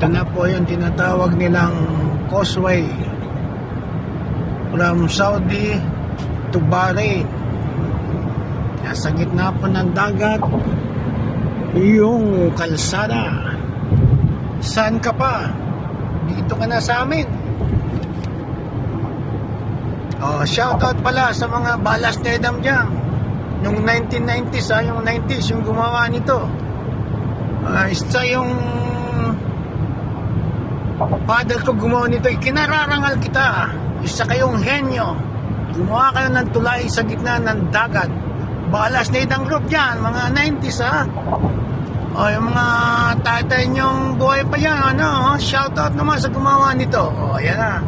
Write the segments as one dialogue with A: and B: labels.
A: Ito na po yung tinatawag nilang causeway from Saudi to Bahrain. Nasa gitna po ng dagat yung kalsada. Saan ka pa? Dito ka na sa amin. Shoutout pala sa mga Balas Nedam dyan. Yung 1990s, yung 90s yung gumawa nito. Isa yung father ko gumawa nito. Ikinararangal kita. Isa kayong henyo. Gumawa kayo ng tulay sa gitna ng dagat. Balas Nedam Group dyan, mga 90s yung mga tatay nyong buhay pa yan, shoutout naman sa gumawa nito. Ayan na.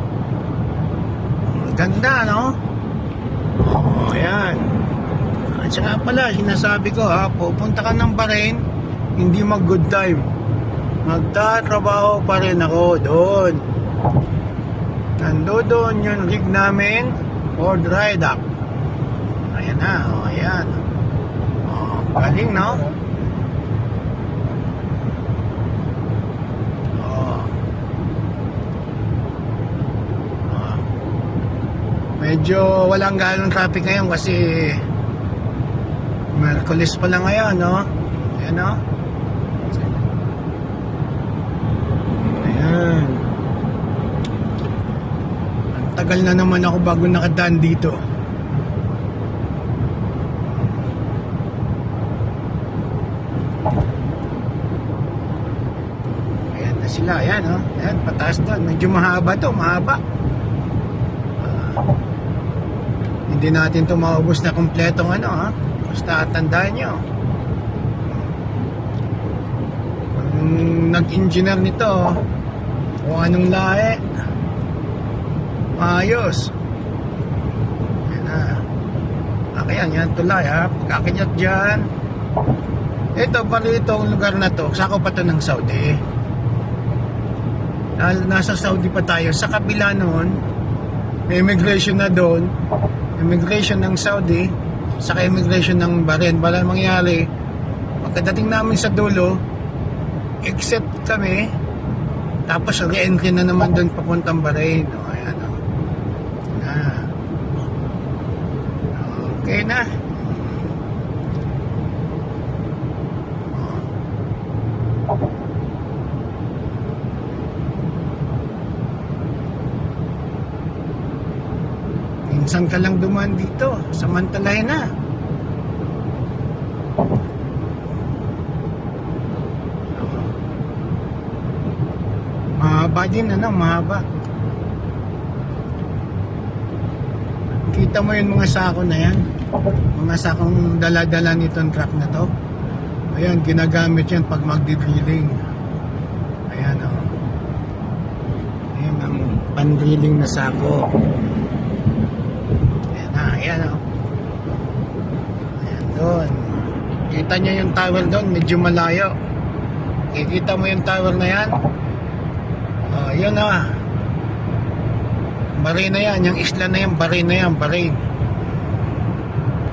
A: Ganda, no? Ayan. At saka pala, sinasabi ko, pupunta ka ng Bahrain, hindi mag-good time. Magtatrabaho pa rin ako doon. Nandoon yung rig namin, for dry dock. Ayan na, ayan. Galing, no? Medyo walang ganong traffic ngayon kasi Merkulis pa lang ngayon, no? Ayan, no? Ayan. Ang tagal na naman ako bago nakadaan dito. Ayan na sila, ayan, no? Ayan, pataas doon. Medyo mahaba to, mahaba. Hindi natin ito maubos na kompletong basta tandaan nyo kung nag-engineer nito kung anong lahi maayos. Ayan yan tulay pagkakinyat dyan. Ito pala itong lugar na to, sako pa to ng Saudi. Nasa Saudi pa tayo. Sa kabila noon may immigration na doon, immigration ng Saudi, saka immigration ng Bahrain. Wala mangyari, pagkadating namin sa dulo, except kami, tapos re-entry na naman doon papuntang Bahrain. Ayan, okay na. Minsan ka lang dumaan dito, samantalahin na. Mahaba din, mahaba. Kita mo yung mga sako na yan, mga sakong dala-dala nitong truck na to. Ayan, ginagamit yan pag magdi-drilling. Ayan, ayan ang pan-drilling na sako. Ayan, ayan doon. Kita nyo yung tower doon, medyo malayo. Kikita mo yung tower na yan. Yun Bahrain na yan, yung isla na yan, Bahrain na yan, Bahrain.